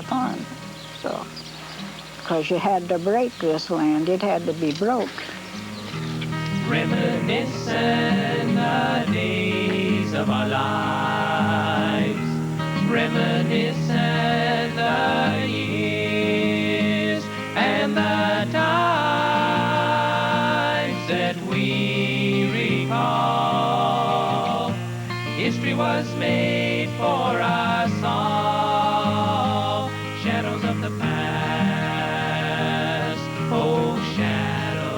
fun. So, because you had to break this land, it had to be broke. Reminiscing the days of our lives, reminiscing the years and the times that we recall. History was made for us all. Shadows of the past, oh shadows.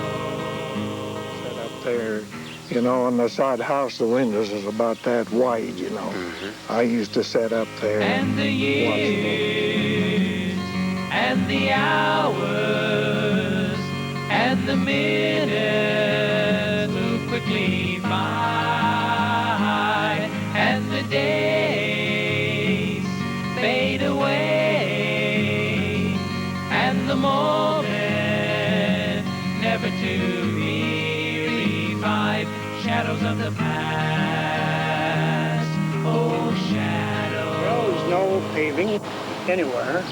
Set up there, you know, on the side house, the windows is about that wide, you know. I used to set up there. And the years, and the hours, and the minutes move quickly by, and the days fade away, and the moment never to be revived. Shadows of the past, oh shadows. Well, there's no paving anywhere.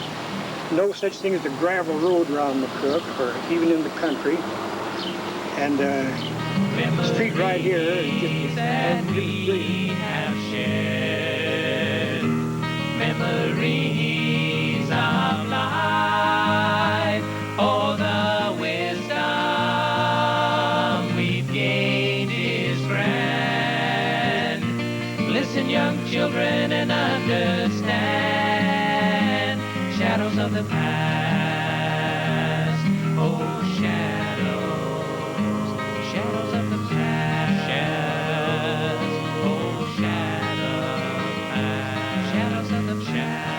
No such thing as a gravel road around McCook or even in the country. And the street right here is just that we have shared. Memories of life. Oh, the wisdom we've gained is grand. Listen, young children, and understand. Shadows of the past, oh shadows, shadows of the past, oh shadows, shadows of the past.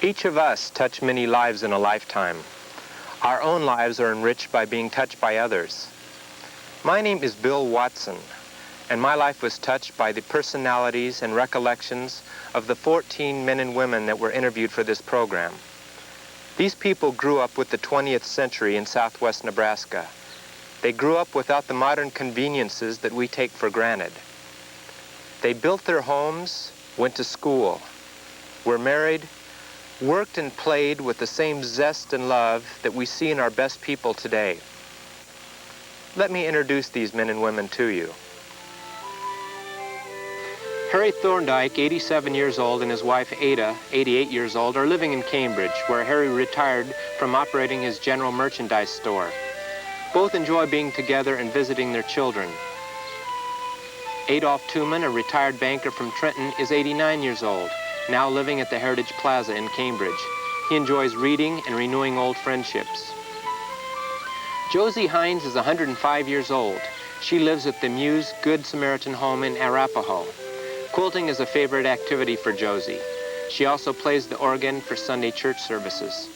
Each of us touch many lives in a lifetime. Our own lives are enriched by being touched by others. My name is Bill Watson, and my life was touched by the personalities and recollections of the 14 men and women that were interviewed for this program. These people grew up with the 20th century in southwest Nebraska. They grew up without the modern conveniences that we take for granted. They built their homes, went to school, were married, worked and played with the same zest and love that we see in our best people today. Let me introduce these men and women to you. Harry Thorndike, 87 years old, and his wife Ada, 88 years old, are living in Cambridge, where Harry retired from operating his general merchandise store. Both enjoy being together and visiting their children. Adolph Tuman, a retired banker from Trenton, is 89 years old, now living at the Heritage Plaza in Cambridge. He enjoys reading and renewing old friendships. Josie Hines is 105 years old. She lives at the Muse Good Samaritan Home in Arapahoe. Quilting is a favorite activity for Josie. She also plays the organ for Sunday church services.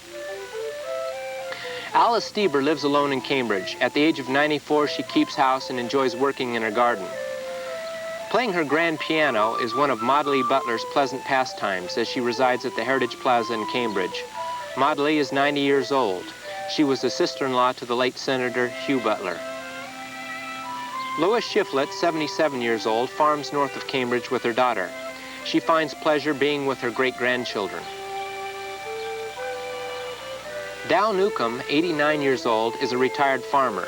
Alice Stieber lives alone in Cambridge. At the age of 94, she keeps house and enjoys working in her garden. Playing her grand piano is one of Maud Lee Butler's pleasant pastimes as she resides at the Heritage Plaza in Cambridge. Maud Lee is 90 years old. She was a sister-in-law to the late Senator Hugh Butler. Lois Shiflett, 77 years old, farms north of Cambridge with her daughter. She finds pleasure being with her great-grandchildren. Dow Newcomb, 89 years old, is a retired farmer.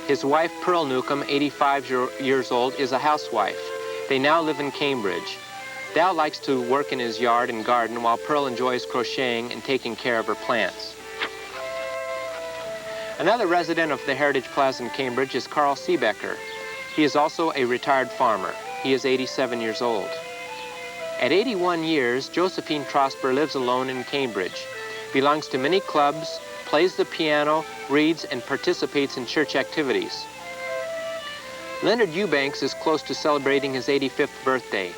His wife, Pearl Newcomb, 85 years old, is a housewife. They now live in Cambridge. Dow likes to work in his yard and garden while Pearl enjoys crocheting and taking care of her plants. Another resident of the Heritage Plaza in Cambridge is Carl Seebecker. He is also a retired farmer. He is 87 years old. At 81 years, Josephine Trosper lives alone in Cambridge, belongs to many clubs, plays the piano, reads, and participates in church activities. Leonard Eubanks is close to celebrating his 85th birthday.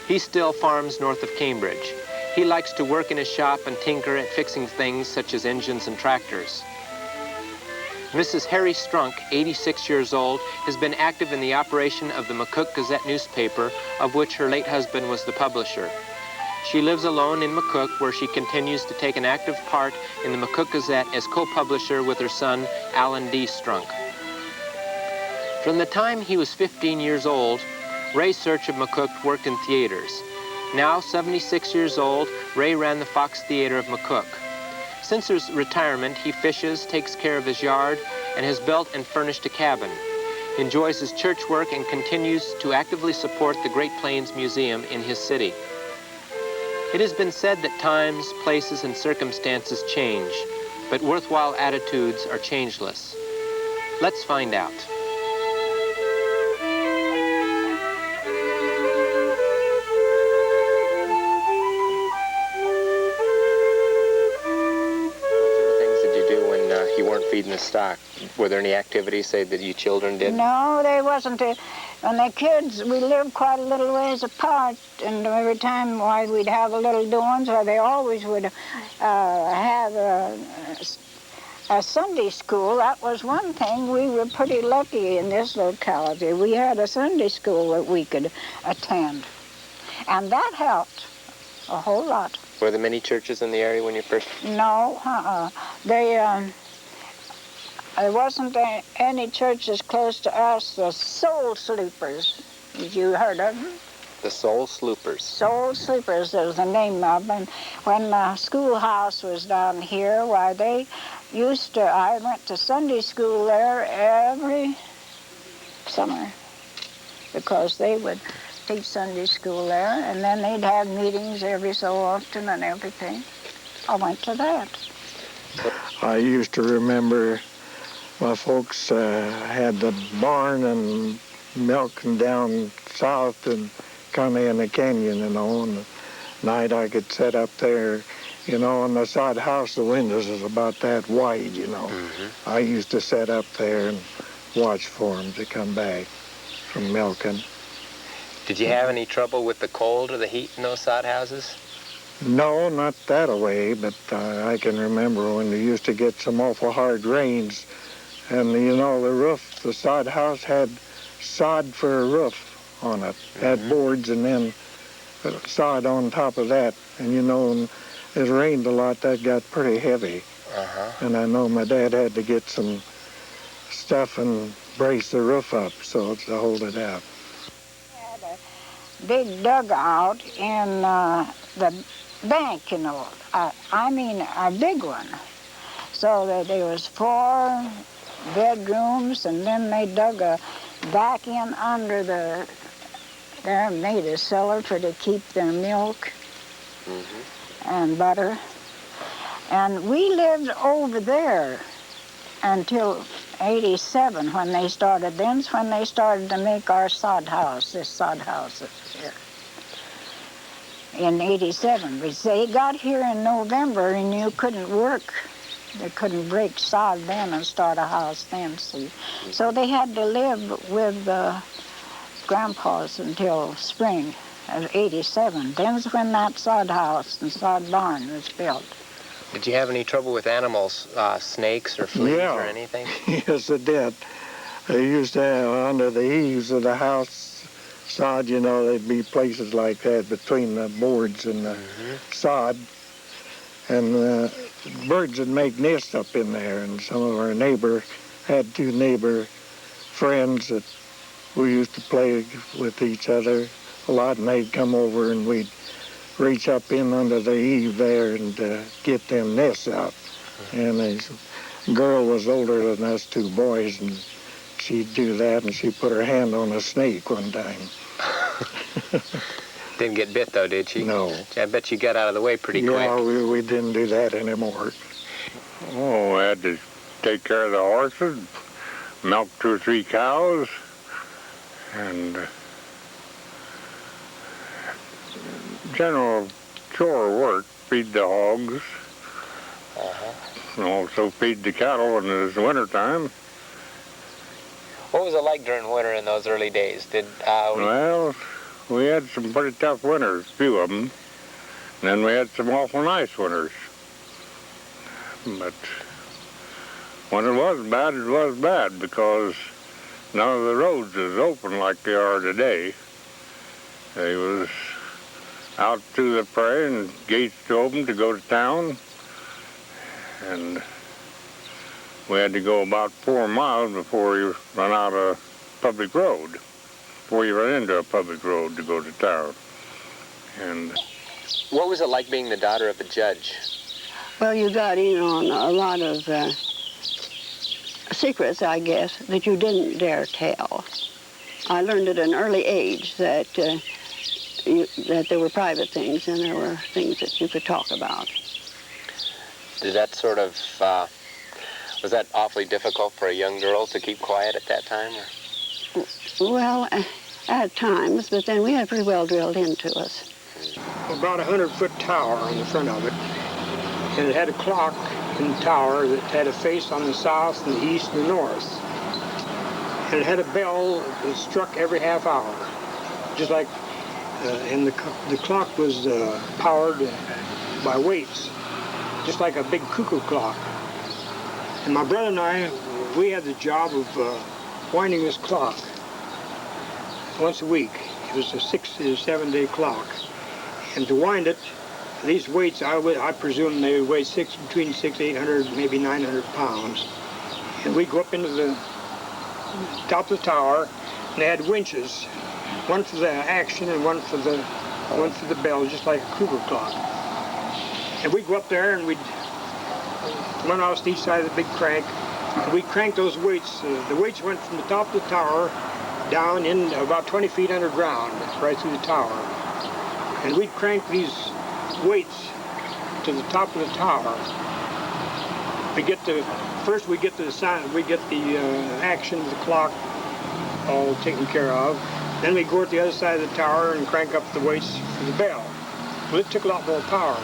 He still farms north of Cambridge. He likes to work in his shop and tinker at fixing things such as engines and tractors. Mrs. Harry Strunk, 86 years old, has been active in the operation of the McCook Gazette newspaper, of which her late husband was the publisher. She lives alone in McCook, where she continues to take an active part in the McCook Gazette as co-publisher with her son, Alan D. Strunk. From the time he was 15 years old, Ray Search of McCook worked in theaters. Now 76 years old, Ray ran the Fox Theater of McCook. Since his retirement, he fishes, takes care of his yard, and has built and furnished a cabin. He enjoys his church work and continues to actively support the Great Plains Museum in his city. It has been said that times, places, and circumstances change, but worthwhile attitudes are changeless. Let's find out. Feeding the stock. Were there any activities, say, that you children did? No, there wasn't. When the kids, we lived quite a little ways apart, and every time why we'd have a little doings, or they always would have a Sunday school. That was one thing. We were pretty lucky in this locality. We had a Sunday school that we could attend, and that helped a whole lot. Were there many churches in the area when you first? No, there wasn't any churches close to us. The Soul Sleepers, have you heard of them? The Soul Sleepers. Soul Sleepers is the name of them. When the schoolhouse was down here, why, they used to, I went to Sunday school there every summer because they would teach Sunday school there, and then they'd have meetings every so often and everything. I went to that. I used to remember my folks had the barn and milking down south and kind of in the canyon, you know, and at night I could sit up there, you know, on the side house, the windows is about that wide, you know. Mm-hmm. I used to sit up there and watch for them to come back from milking. Did you have any trouble with the cold or the heat in those sod houses? No, not that away, but I can remember when they used to get some awful hard rains. And, you know, the roof, the sod house had sod for a roof on it. Had boards and then sod on top of that. And, you know, when it rained a lot, that got pretty heavy. And I know my dad had to get some stuff and brace the roof up so to hold it out. We had a big dugout in the bank, you know. I mean, a big one. So that there was 4 bedrooms, and then they dug a back in under there and made a cellar for to keep their milk and butter. And we lived over there until 87 when they started. Then's when they started to make our sod house, this sod house that's here. In 87. But they got here in November and you couldn't work. They couldn't break sod then and start a house then, see. So they had to live with grandpas until spring of 87. Then's when that sod house and sod barn was built. Did you have any trouble with animals, snakes or fleas or anything? Yes, it did. They used to have under the eaves of the house sod, you know, there'd be places like that between the boards and the sod. And birds would make nests up in there, and some of our neighbors had 2 neighbor friends that we used to play with each other a lot, and they'd come over and we'd reach up in under the eave there and get them nests out. And a girl was older than us 2 boys, and she'd do that, and she put her hand on a snake one time. Didn't get bit, though, did she? No. I bet you got out of the way pretty quick. Yeah, we didn't do that anymore. Oh, I had to take care of the horses, milk 2 or 3 cows, and general chore work, feed the hogs, and also feed the cattle when it was wintertime. What was it like during winter in those early days? Well, we had some pretty tough winters, a few of them. And then we had some awful nice winters. But when it was bad because none of the roads was open like they are today. They was out to the prairie and gates open to go to town. And we had to go about 4 miles before you run out of public road, before you run into a public road to go to town. And What was it like being the daughter of a judge? Well, you got in on a lot of secrets, I guess, that you didn't dare tell. I learned at an early age that that there were private things and there were things that you could talk about. Did that sort of, was that awfully difficult for a young girl to keep quiet at that time? Or? Well, at times, but then we had pretty well drilled into us. About a 100-foot tower on the front of it, and it had a clock in the tower that had a face on the south and the east and the north. And it had a bell that struck every half hour, just like, and the clock was powered by weights, just like a big cuckoo clock. And my brother and I, we had the job of winding this clock once a week. It was a 6 to 7 day clock. And to wind it, these weights, I presume they weigh between 600, 800, maybe 900 pounds. And we'd go up into the top of the tower, and they had winches, one for the action and one for the bell, just like a cuckoo clock. And we'd go up there and we'd run off each side of the big crank, and we'd crank those weights. The weights went from the top of the tower down in about 20 feet underground, right through the tower. And we'd crank these weights to the top of the tower. First we get the action of the clock all taken care of. Then we go to the other side of the tower and crank up the weights for the bell. Well, it took a lot more power.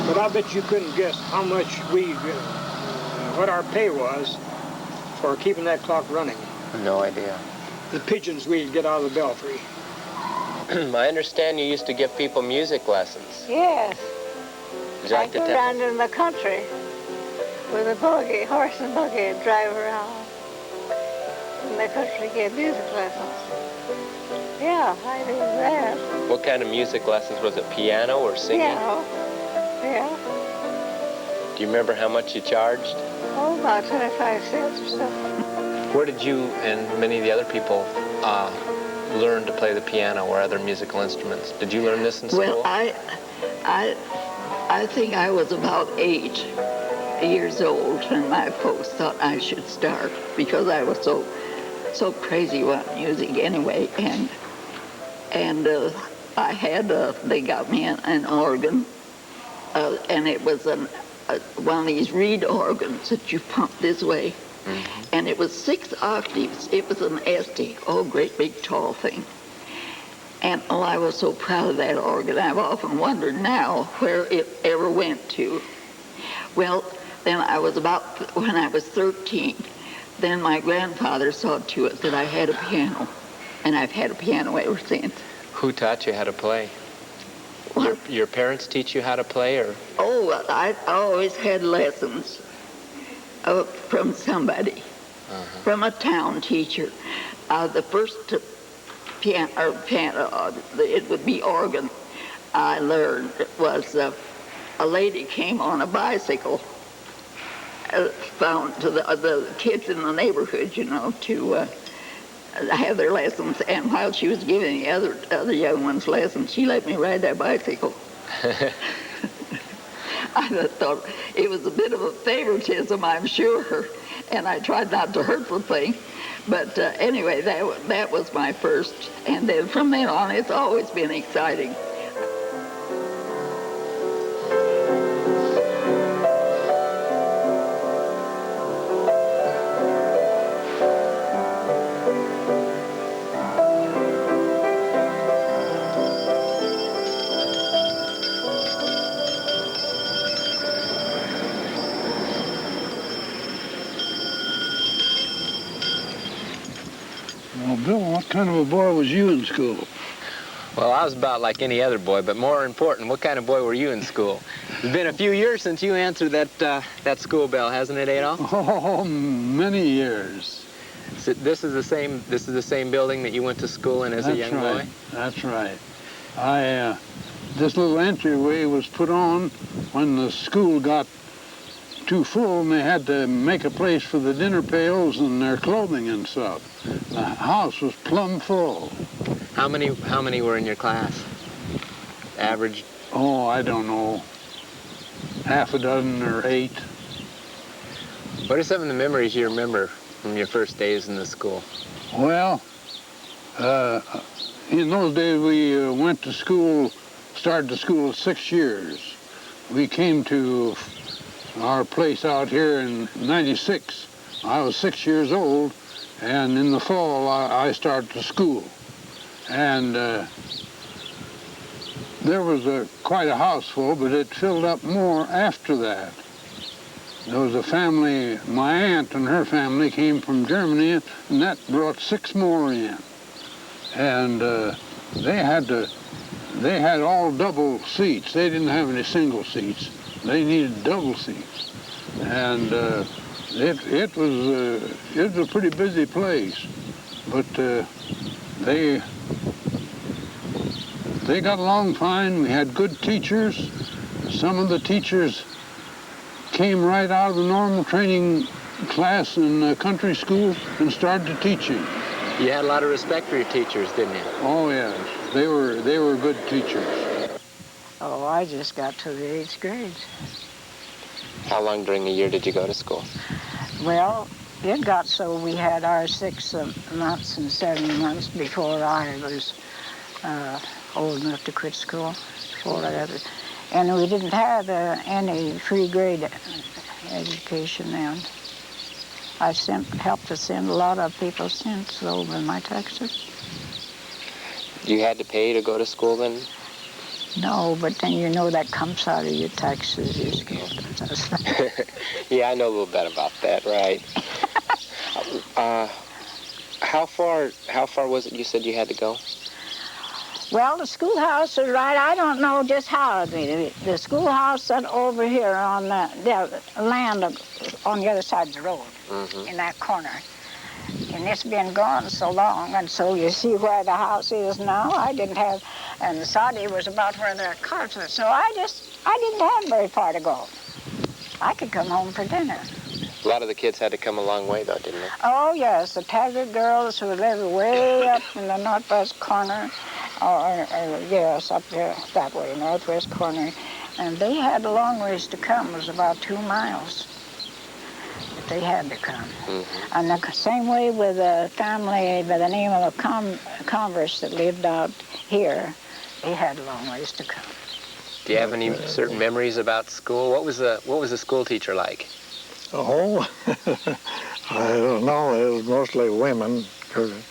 But I bet you couldn't guess how much what our pay was for keeping that clock running. No idea. The pigeons we'd get out of the belfry. I understand you used to give people music lessons. Yes. Would you like I to go tell? down in the country with a buggy, horse and buggy, and drive around. In the country, give music lessons. Yeah, I did that. What kind of music lessons? Was it piano or singing? Piano. Yeah. Do you remember how much you charged? Oh, about 25 cents or so. Where did you and many of the other people learn to play the piano or other musical instruments? Did you learn this in school? Well, I think I was about 8 years old when my folks thought I should start, because I was so crazy about music anyway, and I had they got me an organ, and it was one of these reed organs that you pump this way. Mm-hmm. And it was 6 octaves. It was an Esty, great big tall thing. And I was so proud of that organ. I've often wondered now where it ever went to. Well, then when I was 13, then my grandfather saw to it that I had a piano, and I've had a piano ever since. Who taught you how to play? Your parents teach you how to play, or? Oh, I always had lessons. From somebody, from a town teacher. The first piano, it would be organ, I learned was a lady came on a bicycle, found to the kids in the neighborhood, to have their lessons. And while she was giving the other young ones lessons, she let me ride that bicycle. I thought it was a bit of a favoritism, I'm sure, and I tried not to hurt the thing. But anyway, that was my first, and then from then on, it's always been exciting. Well, Bill, what kind of a boy was you in school? Well, I was about like any other boy, but more important, what kind of boy were you in school? It's been a few years since you answered that school bell, hasn't it, Adolf? Oh, many years. So this is the same building that you went to school in as a young boy? That's right. This little entryway was put on when the school got too full, and they had to make a place for the dinner pails and their clothing and stuff. The house was plumb full. How many were in your class? Average? Oh, I don't know, half a dozen or 8. What are some of the memories you remember from your first days in the school? Well, in those days we went to school, started to school at 6 years. We came to our place out here in '96. I was 6 years old, and in the fall I started to school. And there was quite a house full, but it filled up more after that. There was a family, my aunt and her family came from Germany, and that brought 6 more in. And they had all double seats. They didn't have any single seats. They needed double seats. And it was a pretty busy place, but they got along fine. We had good teachers. Some of the teachers came right out of the normal training class in country school and started teaching. You had a lot of respect for your teachers, didn't you? Oh yes, they were good teachers. Oh, I just got to the 8th grade. How long during the year did you go to school? Well, it got so we had our 6 months and 7 months before I was old enough to quit school. And we didn't have any free grade education then. I helped to send a lot of people since over in my taxes. You had to pay to go to school then? No, but then you know that comes out of your taxes, your school does. Yeah, I know a little bit about that, right. How far was it you said you had to go? Well, the schoolhouse is right. I don't know just how. The schoolhouse is over here on the land on the other side of the road, in that corner. And it's been gone so long, and so you see where the house is now. I didn't have, and the soddy was about where their cars were, so I didn't have very far to go. I could come home for dinner. A lot of the kids had to come a long way, though, didn't they? Oh, yes, the Taggart girls who lived way up in the northwest corner, yes, up there, that way, northwest corner, and they had a long ways to come. It was about 2 miles. But they had to come. And the same way with a family by the name of Converse that lived out here, they had a long ways to come. Do you have any certain memories about school? What was the school teacher like? Oh, I don't know. It was mostly women, because it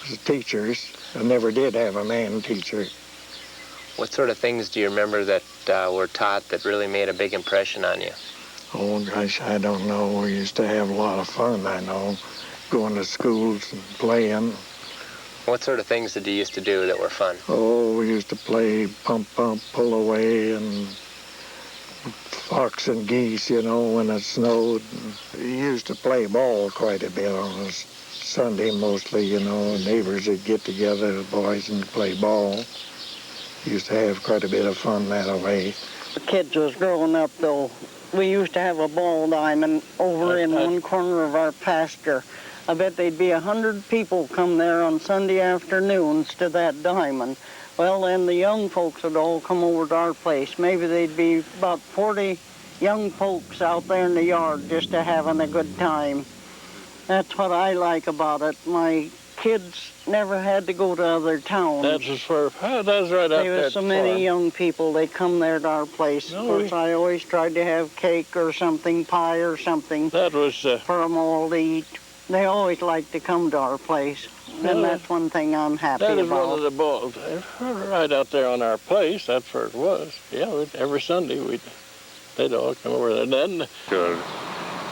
was teachers. I never did have a man teacher. What sort of things do you remember that were taught that really made a big impression on you? Oh, gosh, I don't know. We used to have a lot of fun, I know, going to schools and playing. What sort of things did you used to do that were fun? Oh, we used to play pump, pull away, and fox and geese, you know, when it snowed. We used to play ball quite a bit on a Sunday mostly, you know. Neighbors would get together, the boys, and play ball. Used to have quite a bit of fun that way. The kids was growing up, though. We used to have a ball diamond over in one corner of our pasture. I bet there'd be 100 people come there on Sunday afternoons to that diamond. Well, then the young folks would all come over to our place. Maybe they'd be about 40 young folks out there in the yard just having a good time. That's what I like about it. My kids never had to go to other towns. That's right up there. There were so many young people, they come there to our place. Of course, I always tried to have cake or something, pie or something, That was for them all to eat. They always like to come to our place, and that's one thing I'm happy that is about. one of the balls. Right out there on our place, that's where it was. Yeah, every Sunday they'd all come over there. Then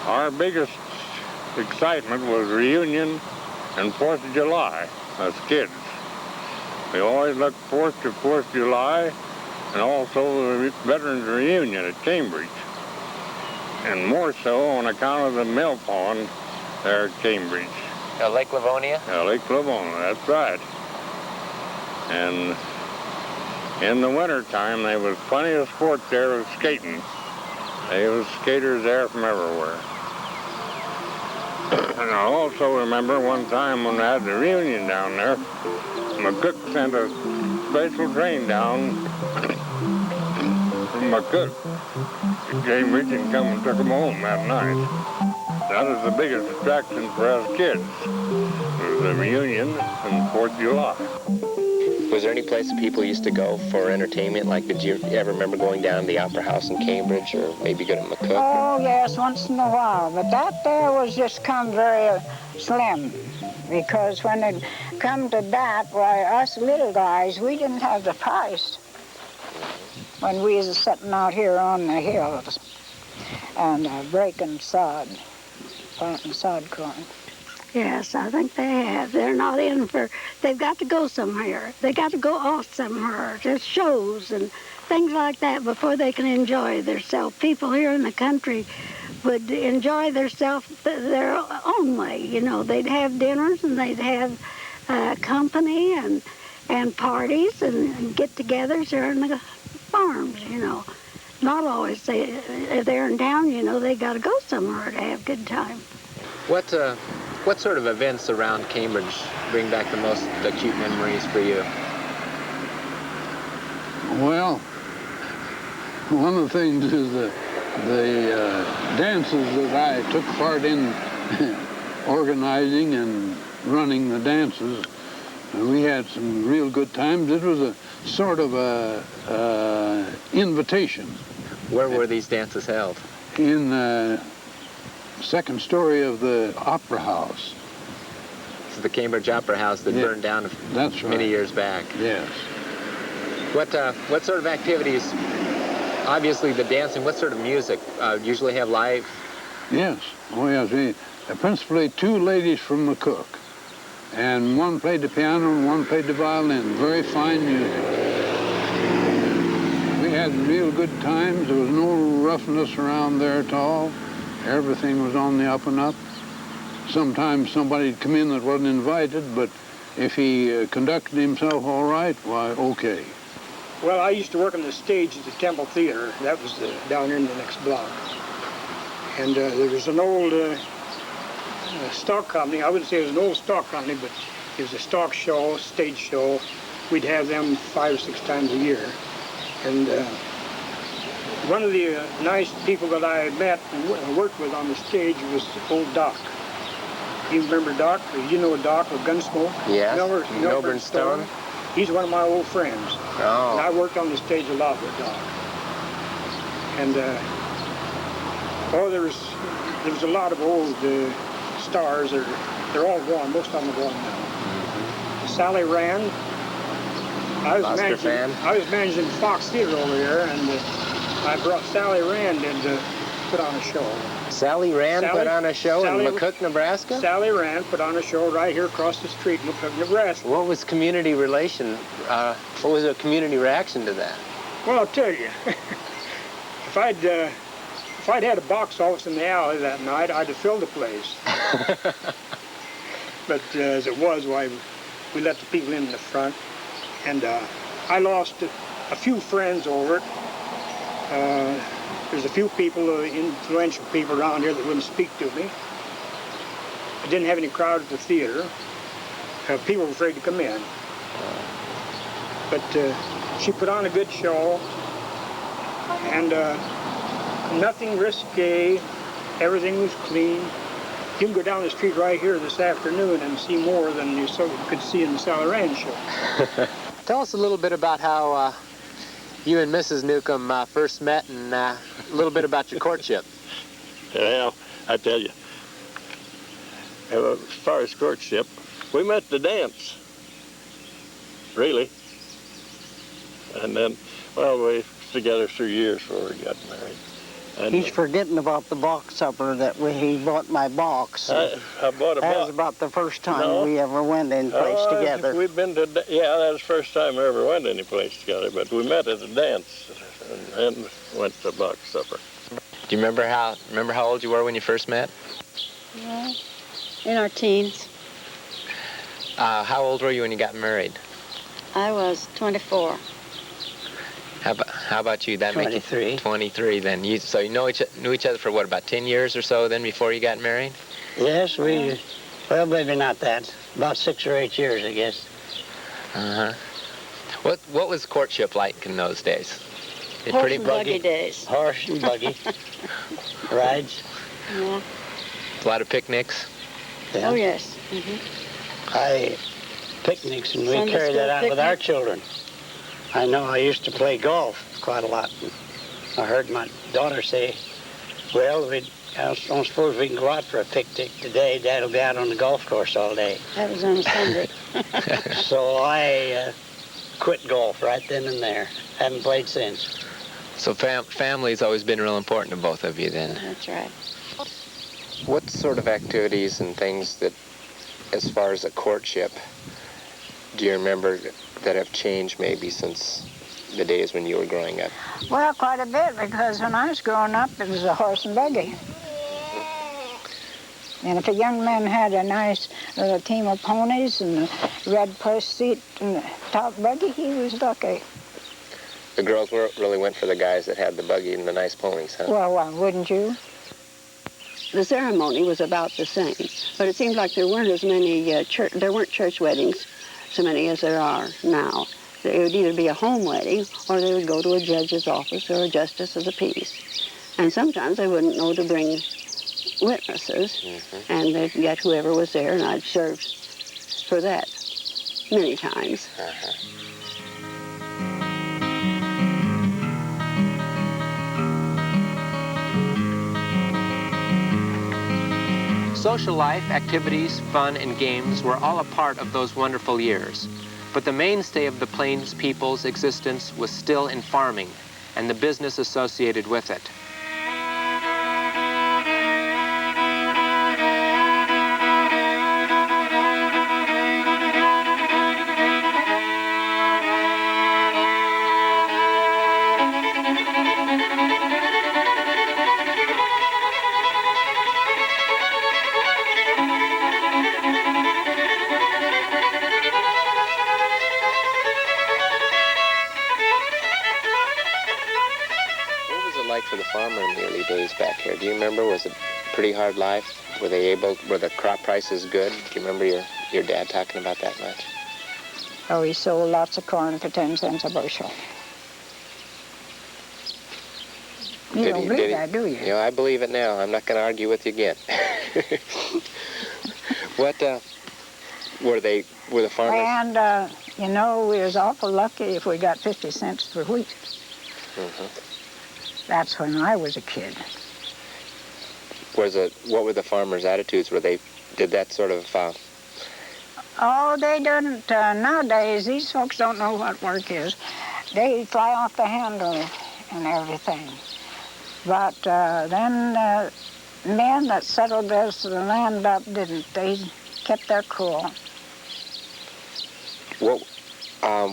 Our biggest excitement was reunion and 4th of July as kids. We always looked forward to 4th of July and also the Veterans Reunion at Cambridge. And more so on account of the mill pond there at Cambridge. Lake Livonia? Lake Livonia, that's right. And in the wintertime, there was plenty of sport there of skating. There was skaters there from everywhere. And I also remember one time when we had the reunion down there, McCook sent a special train down from McCook to Cambridge and come and took them home that night. That was the biggest attraction for us kids. It was the reunion and 4th of July. Was there any place that people used to go for entertainment? Like, did you ever remember going down to the Opera House in Cambridge, or maybe go to McCook? Oh, yes, once in a while. But that there was just come very slim. Because when it come to that, why, us little guys, we didn't have the price when we was sitting out here on the hills and breaking sod, planting sod corn. Yes, I think they have. They're not in for, they've got to go somewhere. They got to go off somewhere. There's shows and things like that before they can enjoy themselves. People here in the country would enjoy themselves their own way. You know, they'd have dinners and they'd have company and parties and get-togethers there in the farms, you know. Not always. If they're in town, you know, they got to go somewhere to have a good time. What sort of events around Cambridge bring back the most acute memories for you? Well, one of the things is the dances that I took part in organizing and running the dances. We had some real good times. It was a sort of a invitation. Where were these dances held? In the second story of the Opera House. So the Cambridge Opera House that burned down many years back. Yes. What sort of activities? Obviously the dancing. What sort of music? Usually have live? Yes. Oh yes. Principally 2 ladies from McCook, and one played the piano and one played the violin. Very fine music. We had real good times. There was no roughness around there at all. Everything was on the up and up. Sometimes somebody'd come in that wasn't invited, but if he conducted himself all right, why, okay. Well, I used to work on the stage at the Temple Theater. That was down here in the next block. And there was an old stock company. I wouldn't say it was an old stock company, but it was a stock show, stage show. We'd have them 5 or 6 times a year. And one of the nice people that I met and worked with on the stage was old Doc. You remember Doc? You know Doc of Gunsmoke? Yes. Milburn Stone. He's one of my old friends. Oh. And I worked on the stage a lot with Doc. And there was a lot of old stars. They're all gone. Most of them are gone now. Mm-hmm. Sally Rand. I was managing Fox Theater over here, and I brought Sally Rand in to put on a show. Sally Rand put on a show in McCook, Nebraska? Sally Rand put on a show right here across the street in McCook, Nebraska. What was community relation? What was the community reaction to that? Well, I'll tell you. If I'd had a box office in the alley that night, I'd have filled the place. But as it was, why, we let the people in the front. And I lost a few friends over it. There's a few people, influential people around here that wouldn't speak to me. I didn't have any crowd at the theater. People were afraid to come in. But she put on a good show, and nothing risque. Everything was clean. You can go down the street right here this afternoon and see more than you could see in the Sally Rand show. Tell us a little bit about how you and Mrs. Newcomb first met, and a little bit about your courtship. Well, I tell you, as far as courtship, we met at the dance, really. And then, well, we were together 3 years before we got married. And he's forgetting about the box supper that he bought my box. I bought a box. That was about the first time we ever went any place together. We've been to, that was the first time we ever went any place together, but we met at the dance and went to box supper. Do you remember how old you were when you first met? Yeah, in our teens. How old were you when you got married? I was 24. How How about you? That 23. Make you 23 then. So you knew each other for what, about 10 years or so then before you got married? Yes, well, maybe not that. About 6 or 8 years, I guess. Uh-huh. What was courtship like in those days? Horse and buggy days. Horse and buggy. Rides. Yeah. A lot of picnics? Yeah. Oh, yes. Picnics, and we Sunday carried that school out with our children. I know I used to play golf quite a lot. I heard my daughter say, well, I don't suppose we can go out for a picnic today. Dad will be out on the golf course all day. That was on a Sunday. So I quit golf right then and there. Haven't played since. So family's always been real important to both of you then? That's right. What sort of activities and things that, as far as a courtship, do you remember that have changed maybe since the days when you were growing up? Well, quite a bit, because when I was growing up, it was a horse and buggy. And if a young man had a nice little team of ponies and a red plush seat and the top buggy, he was lucky. The girls really went for the guys that had the buggy and the nice ponies, huh? Well, wouldn't you? The ceremony was about the same, but it seemed like there weren't as many there weren't church weddings, so many as there are now. It would either be a home wedding, or they would go to a judge's office or a justice of the peace. And sometimes they wouldn't know to bring witnesses, and they'd get whoever was there, and I'd serve for that many times. Social life, activities, fun, and games were all a part of those wonderful years. But the mainstay of the Plains people's existence was still in farming and the business associated with it. For the farmer in the early days back here, do you remember? Was it a pretty hard life? Were the crop prices good? Do you remember your dad talking about that much? Oh, he sold lots of corn for 10 cents a bushel. You don't believe that, do you? You know, I believe it now. I'm not going to argue with you again. What were the farmers? And you know, we was awful lucky if we got 50 cents for wheat. That's when I was a kid. What were the farmers' attitudes? Did that sort of... Oh, they didn't. Nowadays, these folks don't know what work is. They fly off the handle and everything. But then men that settled this land up didn't. They kept their cool.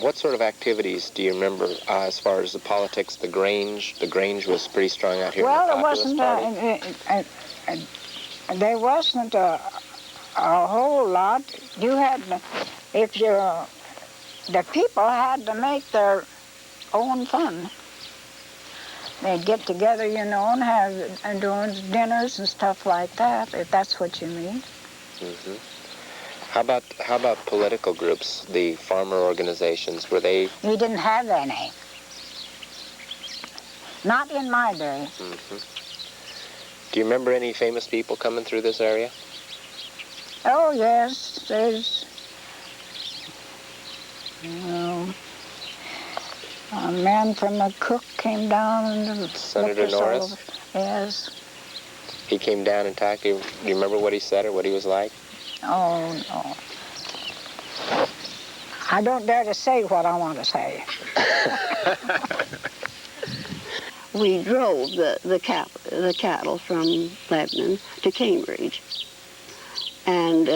What sort of activities do you remember as far as the politics, the Grange? The Grange was pretty strong out here. Well, it wasn't. There wasn't a whole lot. You had, the people had to make their own fun. They'd get together, you know, and have doing dinners and stuff like that, if that's what you mean. How about political groups, the farmer organizations? Were they? We didn't have any. Not in my day. Do you remember any famous people coming through this area? Oh yes, there's a man from a cook came down and Senator Norris. Yes. He came down and talked. Do you remember what he said or what he was like? Oh, no. I don't dare to say what I want to say. We drove the cattle from Lebanon to Cambridge. And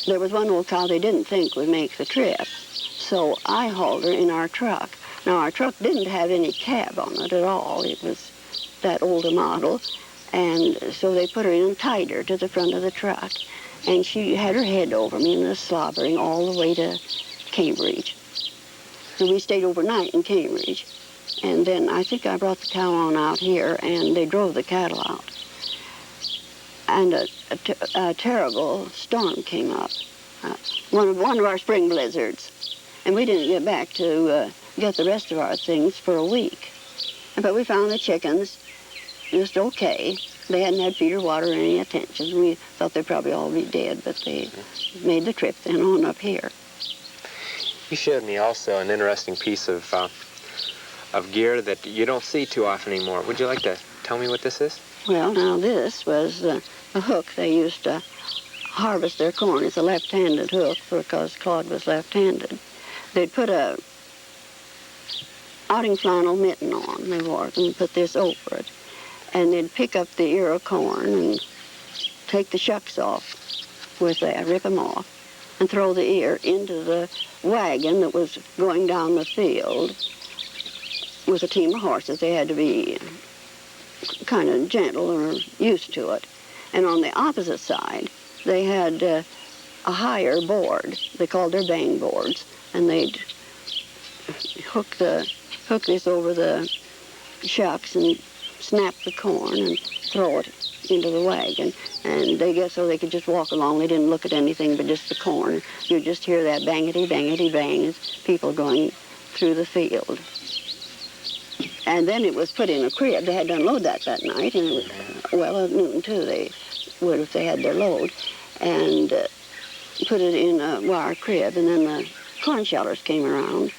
there was one old cow they didn't think would make the trip. So I hauled her in our truck. Now, our truck didn't have any cab on it at all. It was that older model. And so they put her in and tied her to the front of the truck. And she had her head over me and was slobbering all the way to Cambridge. So we stayed overnight in Cambridge. And then I think I brought the cow on out here, and they drove the cattle out. And a terrible storm came up, one of our spring blizzards. And we didn't get back to get the rest of our things for a week. But we found the chickens just okay. They hadn't had feed or water or any attention. We thought they'd probably all be dead, but they made the trip then on up here. You showed me also an interesting piece of gear that you don't see too often anymore. Would you like to tell me what this is? Well, now this was a hook they used to harvest their corn. It's a left-handed hook because Claude was left-handed. They'd put a outing flannel mitten on, they wore it, and put this over it. And they'd pick up the ear of corn and take the shucks off with that, rip them off, and throw the ear into the wagon that was going down the field with a team of horses. They had to be kind of gentle or used to it. And on the opposite side, they had a higher board. They called their bang boards, and they'd hook this over the shucks and snap the corn and throw it into the wagon. And they guess so they could just walk along. They didn't look at anything but just the corn. You'd just hear that bangety, bangety, bang as people going through the field. And then it was put in a crib. They had to unload that night, and it was, well, at noon too, they would if they had their load, and put it in a wire crib, and then the corn shellers came around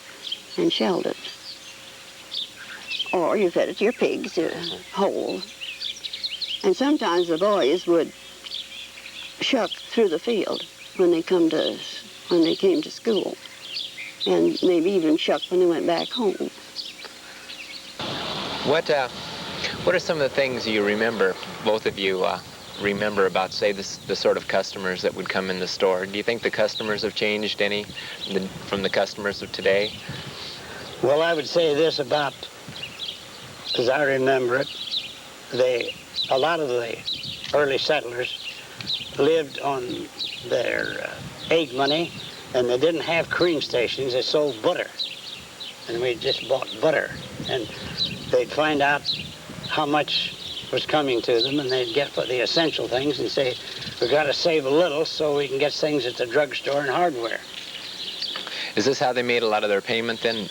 and shelled it. Or you fed it to your pigs, whole. And sometimes the boys would shuck through the field when they came to school, and maybe even shuck when they went back home. What are some of the things you remember, both of you remember about, say, the sort of customers that would come in the store? Do you think the customers have changed any from the customers of today? Well, I would say this about, as I remember it, a lot of the early settlers lived on their egg money, and they didn't have cream stations. They sold butter, and we just bought butter. And they'd find out how much was coming to them, and they'd get the essential things and say, we've got to save a little so we can get things at the drugstore and hardware. Is this how they made a lot of their payment then?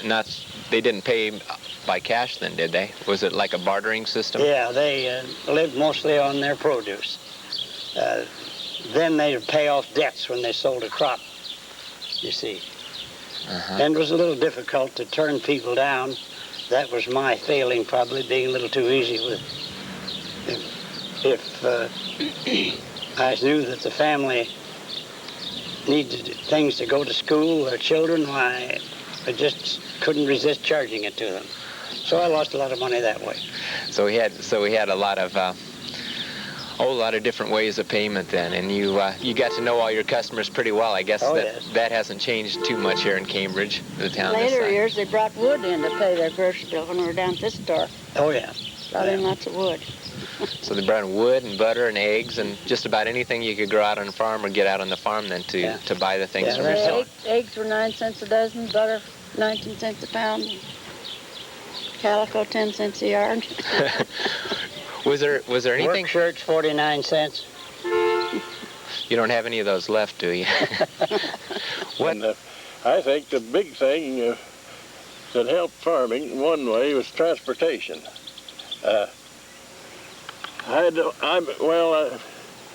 They didn't pay by cash then, did they? Was it like a bartering system? Yeah, they lived mostly on their produce. Then they'd pay off debts when they sold a crop, you see. And it was a little difficult to turn people down. That was my failing, probably, being a little too easy with. If I knew that the family needed things to go to school, their children, why, I just couldn't resist charging it to them. So I lost a lot of money that way. So we had a lot of different ways of payment then, and you got to know all your customers pretty well. I guess that hasn't changed too much here in Cambridge, the town. Later years, they brought wood in to pay their grocery bill when we were down at this store. Oh yeah, Brought in lots of wood. So they brought in wood and butter and eggs and just about anything you could grow out on the farm or get out on the farm then to buy the things from yourself. Eggs were 9 cents a dozen, butter 19 cents a pound, calico 10 cents a yard. Was there anything? Work shirts 49 cents. You don't have any of those left, do you? What? And, I think the big thing that helped farming in one way was transportation.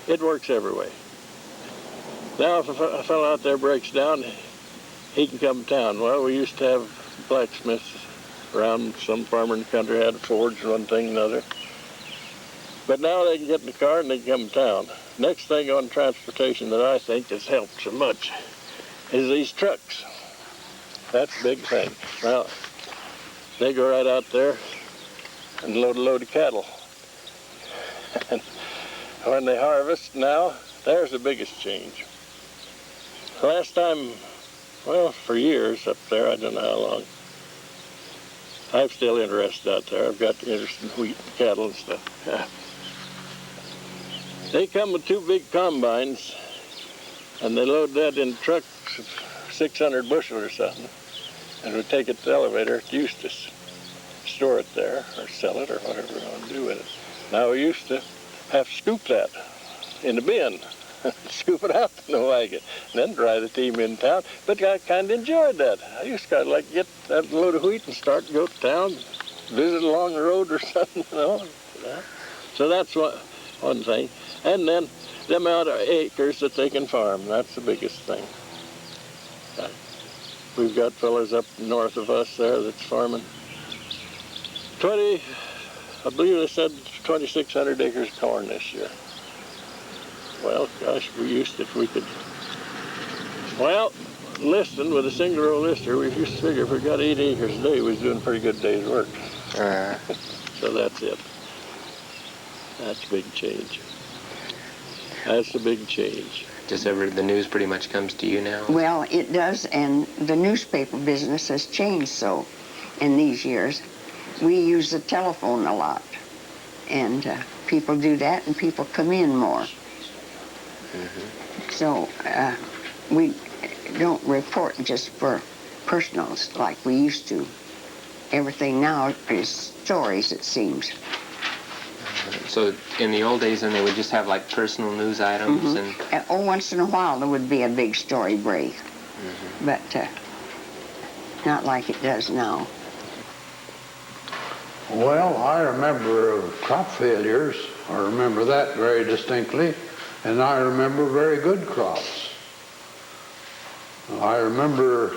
It works every way. Now if a fellow out there breaks down, he can come to town. Well, we used to have blacksmiths around. Some farmer in the country had a forge, one thing and another. But now they can get in the car and they can come to town. Next thing on transportation that I think has helped so much is these trucks. That's a big thing. Well, they go right out there and load a load of cattle. And when they harvest now, there's the biggest change. Last time, well, for years up there, I don't know how long, I'm still interested out there. I've got interest in wheat and cattle and stuff. They come with 2 big combines, and they load that in trucks of 600 bushel or something, and we take it to the elevator at Eustis. store it there or sell it or whatever we want to do with it. Now we used to have to scoop that in the bin, scoop it out in the wagon, and then drive the team in town. But I kind of enjoyed that. I used to kind of like get that load of wheat and start to go to town, visit along the road or something, you know. So that's one thing. And then the amount of acres that they can farm, that's the biggest thing. We've got fellas up north of us there that's farming 20, I believe they said 2,600 acres of corn this year. Well, gosh, we used to, if we could, well, listing with a single row lister, we used to figure if we got 8 acres a day, we was doing a pretty good day's work. So that's it. That's a big change. That's a big change. Just the news pretty much comes to you now? Well, it does, and the newspaper business has changed so in these years. We use the telephone a lot, and people do that, and people come in more. So we don't report just for personals like we used to. Everything now is stories, it seems. So in the old days, then they would just have like personal news items and. Once in a while there would be a big story break, but not like it does now. Well, I remember crop failures. I remember that very distinctly, and I remember very good crops. I remember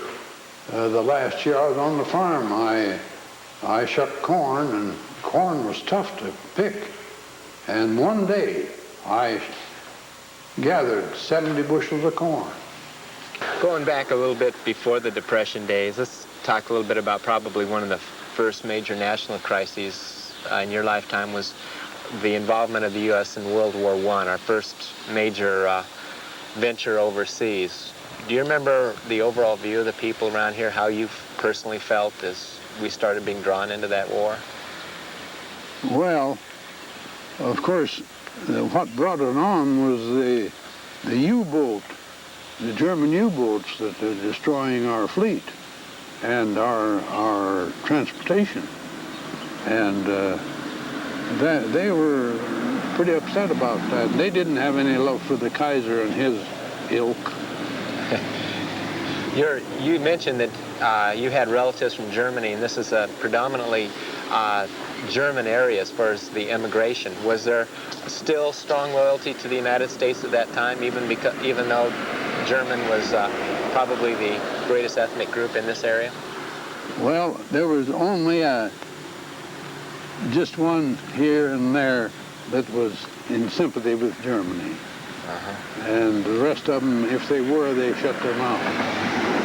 the last year I was on the farm, I shucked corn, and corn was tough to pick. And one day, I gathered 70 bushels of corn. Going back a little bit before the Depression days, let's talk a little bit about probably one of the first major national crises in your lifetime was the involvement of the U.S. in World War I, our first major venture overseas. Do you remember the overall view of the people around here, how you personally felt as we started being drawn into that war? Well, of course, what brought it on was the U-boat, the German U-boats that are destroying our fleet and our transportation. And they were pretty upset about that. They didn't have any love for the Kaiser and his ilk. You mentioned that you had relatives from Germany, and this is a predominantly German area as far as the immigration. Was there still strong loyalty to the United States at that time, even though German was probably the greatest ethnic group in this area? Well, there was only just one here and there that was in sympathy with Germany. And the rest of them, if they were, they shut their mouth.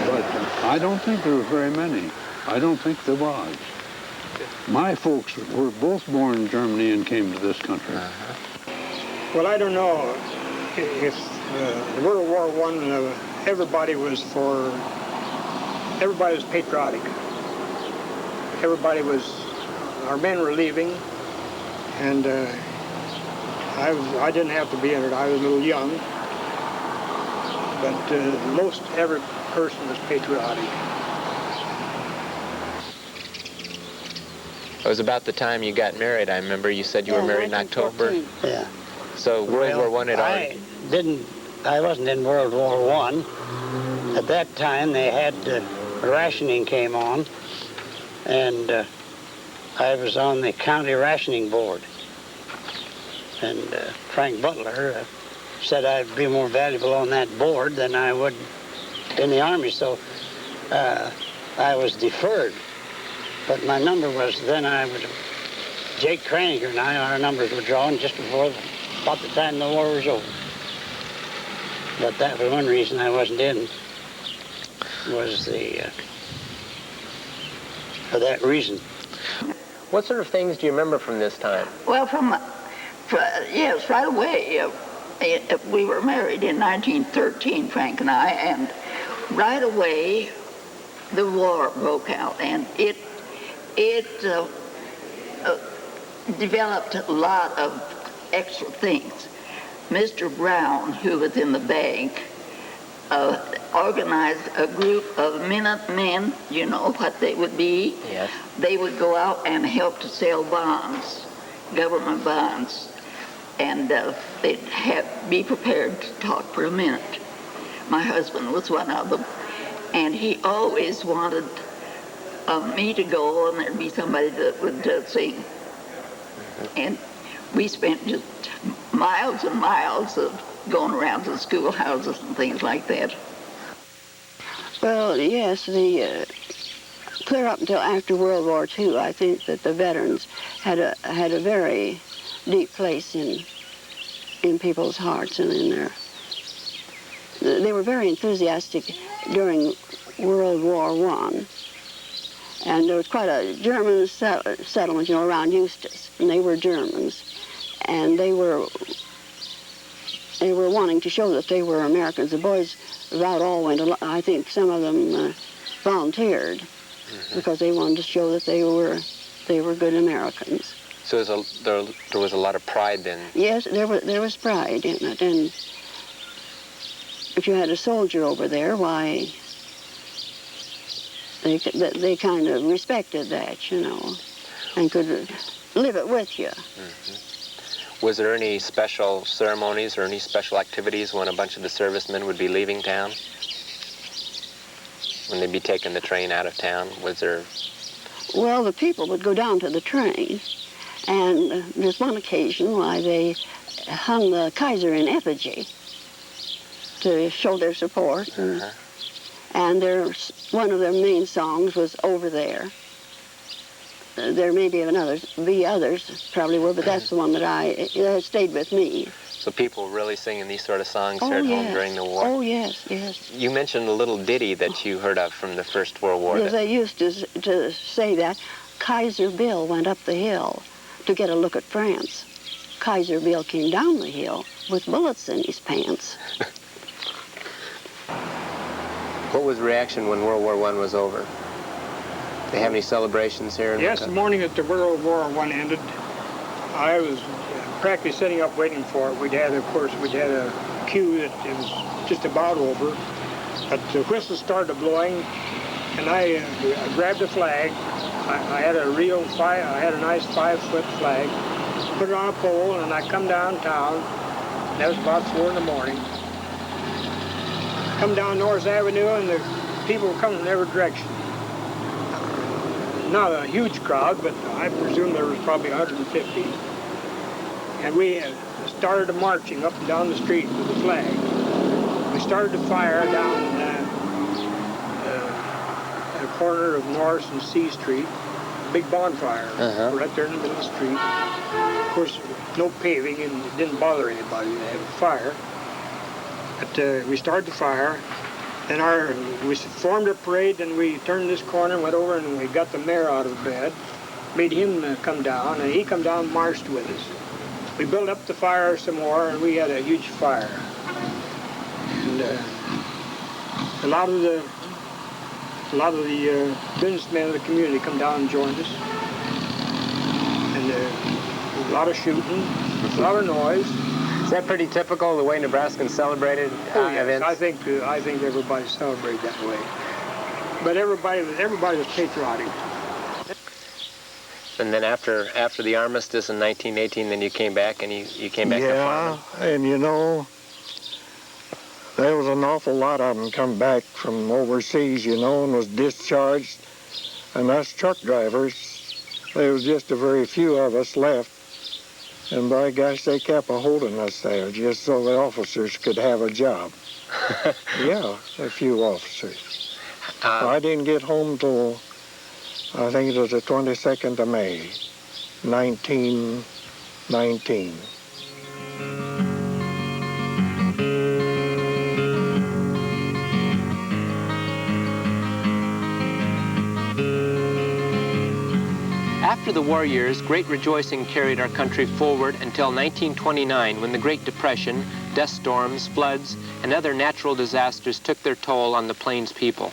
But I don't think there were very many. I don't think there was. My folks were both born in Germany and came to this country. Well, I don't know if World War I, everybody was patriotic. Our men were leaving, and I didn't have to be in it. I was a little young, but most every person was patriotic. It was about the time you got married. I remember you said you were married in October. Yeah. So World War I had already. I wasn't in World War I. At that time, they had rationing came on, and I was on the county rationing board. And Frank Butler said I'd be more valuable on that board than I would in the Army, so I was deferred. But my number was Jake Kraninger and our numbers were drawn just about the time the war was over. But that was one reason I wasn't in, was for that reason. What sort of things do you remember from this time? Well, yes, right away. We were married in 1913, Frank and I, and right away the war broke out, and it developed a lot of extra things. Mr. Brown, who was in the bank, organized a group of Minutemen, you know what they would be? Yes. They would go out and help to sell bonds, government bonds, and they'd be prepared to talk for a minute. My husband was one of them, and he always wanted me to go, and there'd be somebody that would sing. And we spent just miles and miles of going around to schoolhouses and things like that. Well, yes, clear up until after World War II, I think that the veterans had a very deep place in people's hearts and in their. They were very enthusiastic during World War I, and there was quite a German settlement, you know, around Eustis, and they were Germans, and they were wanting to show that they were Americans. The boys about all went. I think some of them volunteered because they wanted to show that they were good Americans. So there was a lot of pride then. Yes, there was pride in it, and if you had a soldier over there, why, they kind of respected that, you know, and could live it with you. Was there any special ceremonies or any special activities when a bunch of the servicemen would be leaving town? When they'd be taking the train out of town, was there? Well, the people would go down to the train, and there's one occasion why they hung the Kaiser in effigy to show their support. And one of their main songs was Over There. There may be others probably were, but that's the one that stayed with me. So people were really singing these sort of songs here at home during the war? Oh, yes, yes. You mentioned a little ditty that you heard of from the First World War. Yes, they used to say that. Kaiser Bill went up the hill to get a look at France. Kaiser Bill came down the hill with bullets in his pants. What was the reaction when World War I was over? Did they have any celebrations here? Yes, the morning that the World War I ended, I was practically sitting up waiting for it. We'd had a cue that it was just about over. But the whistle started blowing, and I grabbed a flag. I had a nice 5-foot flag, put it on a pole, and I come downtown. That was about 4 in the morning. Come down North Avenue, and the people were coming in every direction. Not a huge crowd, but I presume there was probably 150. And we started marching up and down the street with the flag. We started to fire down the corner of Norris and C Street, a big bonfire right there in the middle of the street. Of course, no paving, and it didn't bother anybody to have a fire. But we started to fire. Then we formed a parade, and we turned this corner, went over, and we got the mayor out of bed, made him come down, and he come down and marched with us. We built up the fire some more, and we had a huge fire. And a lot of the businessmen of the community come down and joined us. And a lot of shooting, a lot of noise. Is that pretty typical, the way Nebraskans celebrated events? I think everybody celebrated that way. But everybody was patriotic. And then after the armistice in 1918, then you came back, and you came back to farming. Yeah, and you know, there was an awful lot of them come back from overseas, you know, and was discharged. And us truck drivers, there was just a very few of us left. And by gosh, they kept a holding us there just so the officers could have a job. Yeah, a few officers. I didn't get home till, I think it was the 22nd of May, 1919. After the war years, great rejoicing carried our country forward until 1929, when the Great Depression, dust storms, floods, and other natural disasters took their toll on the Plains people.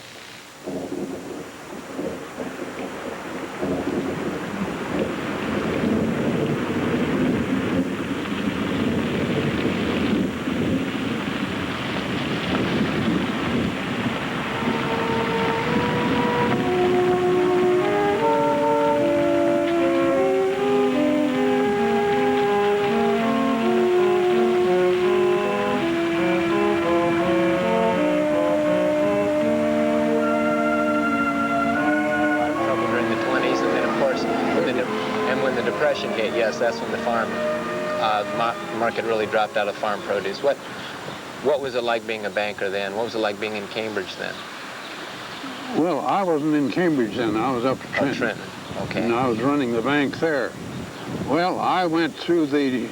Depression hit, yes, that's when the farm market really dropped out of farm produce. What was it like being a banker then? What was it like being in Cambridge then? Well, I wasn't in Cambridge then. I was up at Trenton. Oh, Trenton, okay. And I was running the bank there. Well, I went through the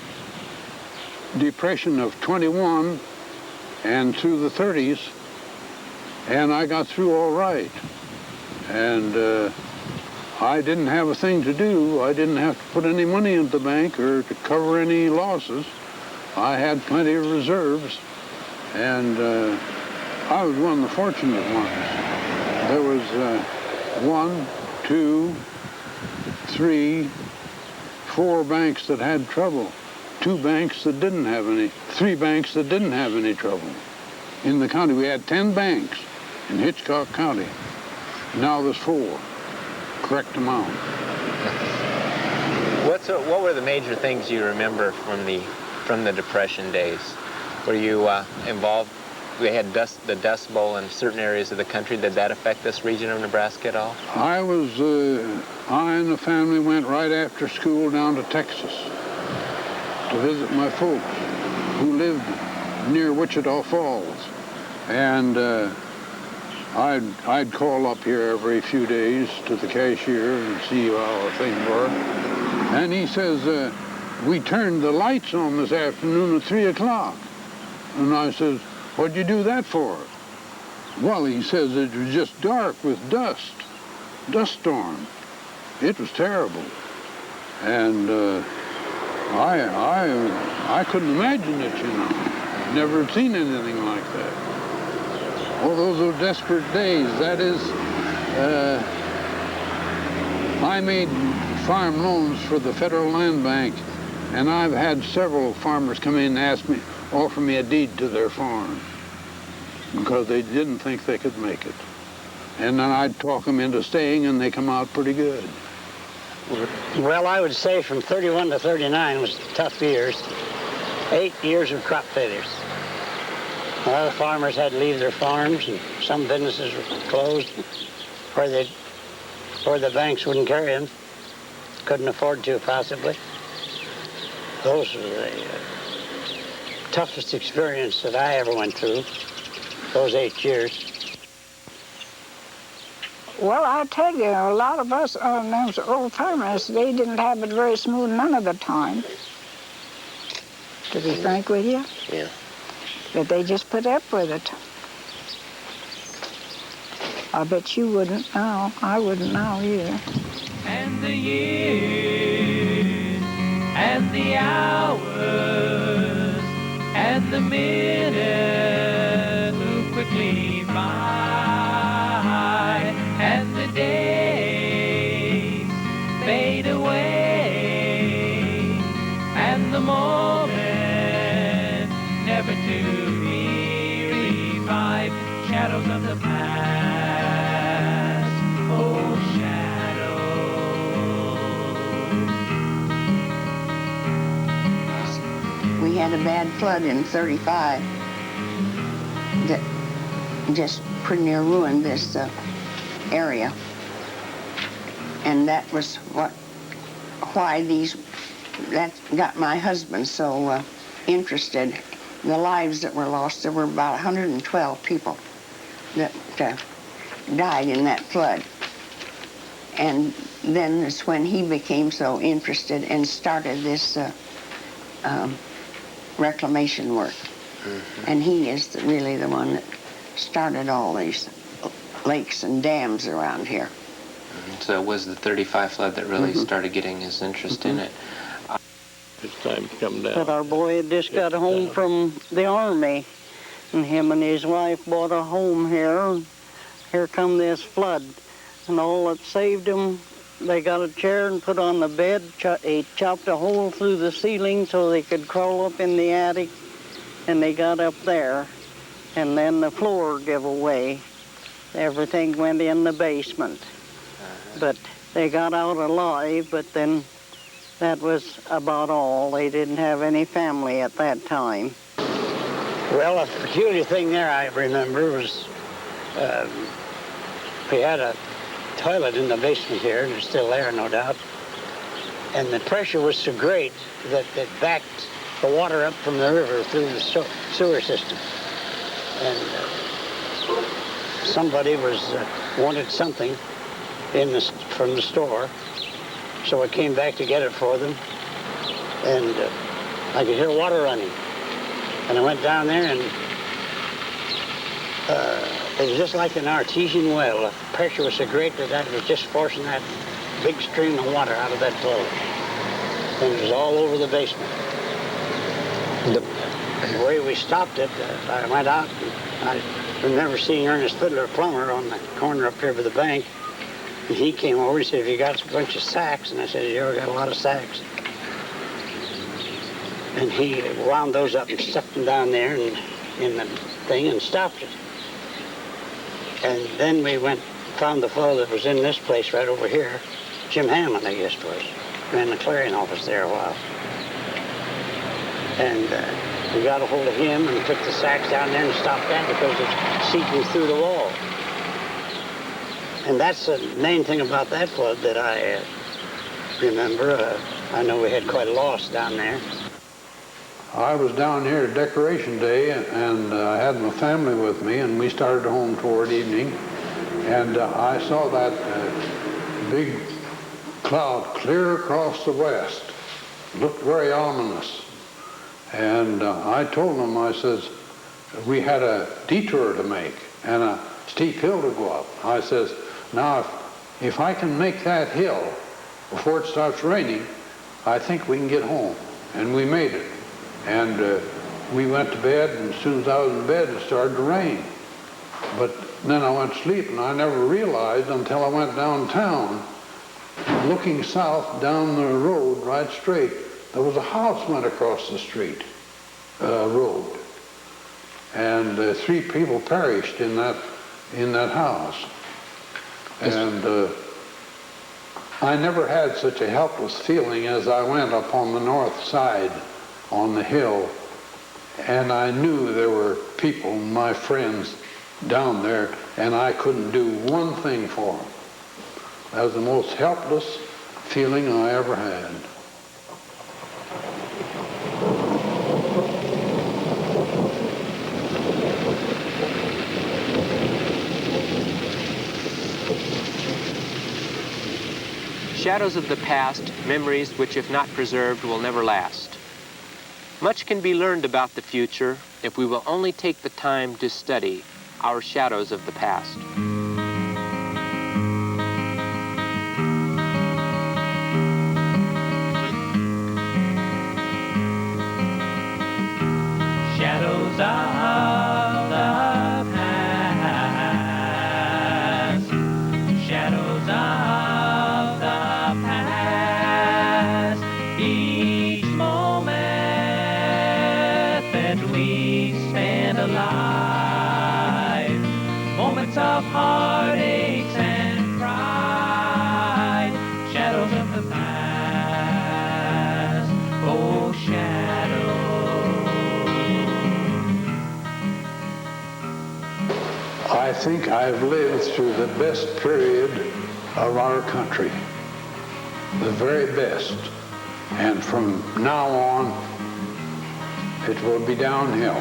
Depression of 21 and through the 30s, and I got through all right. And I didn't have a thing to do. I didn't have to put any money into the bank or to cover any losses. I had plenty of reserves, and I was one of the fortunate ones. There was 1, 2, 3, 4 banks that had trouble. 2 banks that didn't have any. 3 banks that didn't have any trouble. In the county, we had 10 banks in Hitchcock County. Now there's 4. Correct amount. What were the major things you remember from the Depression days? Were you involved? We had the Dust Bowl in certain areas of the country. Did that affect this region of Nebraska at all? I and the family went right after school down to Texas to visit my folks who lived near Wichita Falls. And I'd call up here every few days to the cashier and see how things were. And he says, we turned the lights on this afternoon at 3 o'clock. And I says, what'd you do that for? Well, he says it was just dark with dust storm. It was terrible. And I couldn't imagine it, you know. Never had seen anything like that. Oh, those were desperate days. That is, I made farm loans for the Federal Land Bank, and I've had several farmers come in and offer me a deed to their farm because they didn't think they could make it. And then I'd talk them into staying, and they come out pretty good. Well, I would say from 31 to 39 was tough years. 8 years of crop failures. A lot of farmers had to leave their farms, and some businesses were closed where the banks wouldn't carry them. Couldn't afford to, possibly. Those were the toughest experience that I ever went through, those 8 years. Well, I'll tell you, a lot of us, those old farmers, they didn't have it very smooth none of the time. To be frank with you. Yeah. But they just put up with it. I bet you wouldn't now. I wouldn't now either. And the years, and the hours, and the minutes move quickly by, and the days fade away, and the moment never to be revived. Shadows of the past, oh shadows. We had a bad flood in 35 that just pretty near ruined this area. And that was why that got my husband so interested. The lives that were lost, there were about 112 people that died in that flood. And then is when he became so interested and started this reclamation work. Mm-hmm. And he is really the one that started all these lakes and dams around here. So it was the 35 flood that really started getting his interest in it. It's time to come down. But our boy had just got home from the Army, and him and his wife bought a home here, and here come this flood. And all that saved them, they got a chair and put on the bed. He chopped a hole through the ceiling so they could crawl up in the attic, and they got up there. And then the floor gave away. Everything went in the basement. But they got out alive, but then that was about all. They didn't have any family at that time. Well, a peculiar thing there I remember was we had a toilet in the basement here. It's still there, no doubt. And the pressure was so great that it backed the water up from the river through the sewer system. And somebody wanted something from the store, so I came back to get it for them, and I could hear water running. And I went down there, and it was just like an artesian well. The pressure was so great that I was just forcing that big stream of water out of that toilet. And it was all over the basement. The way we stopped it, I went out, and I remember seeing Ernest Fiddler Plummer on the corner up here by the bank. And he came over, he said, "Have you got a bunch of sacks?" And I said, "Yeah, we got a lot of sacks." And he wound those up and stuck them down there in the thing and stopped it. And then we found the fellow that was in this place right over here, Jim Hammond, I guess it was. Ran the clearing office there a while. And we got a hold of him and took the sacks down there and stopped that because it's seeping through the wall. And that's the main thing about that flood that I remember. I know we had quite a loss down there. I was down here at Decoration Day, and I had my family with me, and we started home toward evening, and I saw that big cloud clear across the west. It looked very ominous. And I told them, I says, we had a detour to make and a steep hill to go up. I says, now if I can make that hill before it starts raining, I think we can get home. And we made it. And we went to bed, and as soon as I was in bed, it started to rain. But then I went to sleep, and I never realized until I went downtown, looking south down the road right straight, there was a house went across the street road. And 3 people perished in that house. And I never had such a helpless feeling as I went up on the north side on the hill, and I knew there were people, my friends, down there, and I couldn't do one thing for them. That was the most helpless feeling I ever had. Shadows of the past, memories which, if not preserved, will never last. Much can be learned about the future if we will only take the time to study our shadows of the past. Shadows of the past. Shadows of the past. Each moment that we spend alive, moments of heartaches and pride, shadows of the past, oh shadows. I think I've lived through the best period of our country, the very best. And from now on, it will be downhill.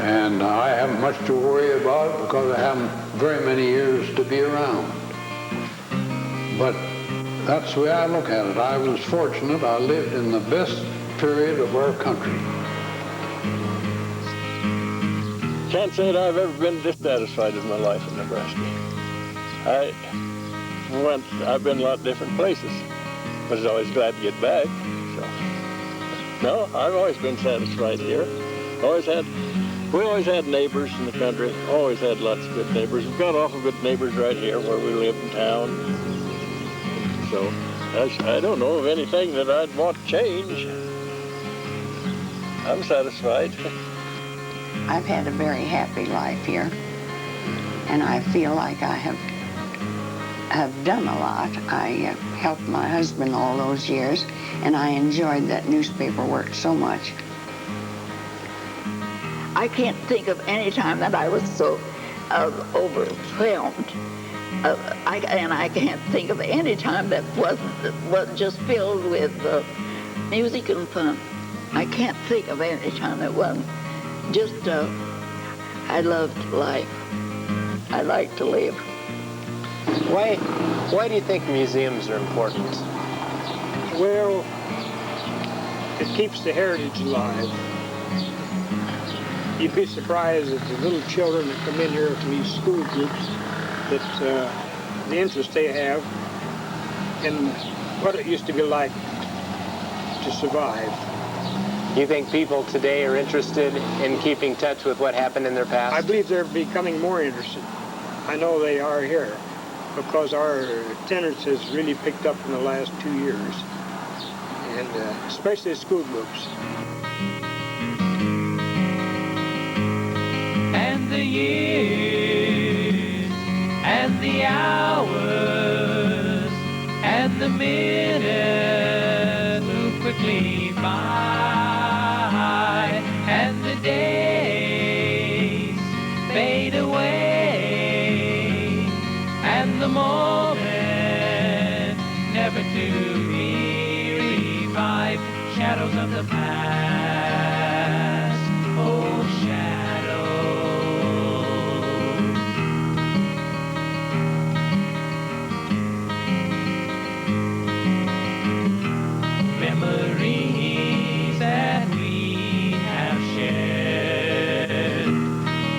And I haven't much to worry about because I haven't very many years to be around. But that's the way I look at it. I was fortunate. I lived in the best period of our country. Can't say that I've ever been dissatisfied with my life in Nebraska. I've been a lot of different places, but I was always glad to get back. So, no, I've always been satisfied here. We always had neighbors in the country. Always had lots of good neighbors. We've got awful good neighbors right here where we live in town. So I don't know of anything that I'd want to change. I'm satisfied. I've had a very happy life here, and I feel like I have done a lot. I helped my husband all those years, and I enjoyed that newspaper work so much. I can't think of any time that I was so overwhelmed I can't think of any time that wasn't just filled with music and fun. I can't think of any time that wasn't. Just, I loved life. I like to live. Why do you think museums are important? Well, it keeps the heritage alive. You'd be surprised at the little children that come in here from these school groups, that the interest they have in what it used to be like to survive. You think people today are interested in keeping touch with what happened in their past? I believe they're becoming more interested. I know they are here because our attendance has really picked up in the last 2 years, and especially school groups. And the years, and the hours, and the minutes move quickly by, and the days fade away, and the moment never to be revived. Shadows of the past, oh memories that we have shared,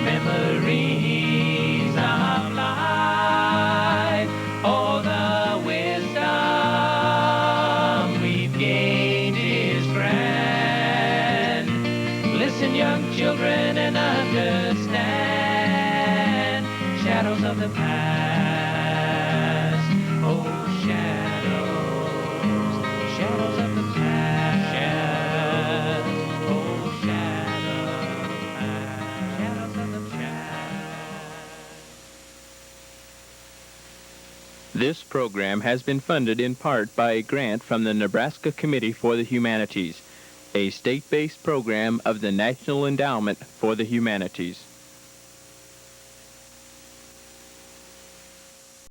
memories of life, all the wisdom we've gained is grand. Listen, young children, and understand, shadows of the past, oh shadows, shadows of the past, oh shadows, shadows of the past. This program has been funded in part by a grant from the Nebraska Committee for the Humanities, a state-based program of the National Endowment for the Humanities.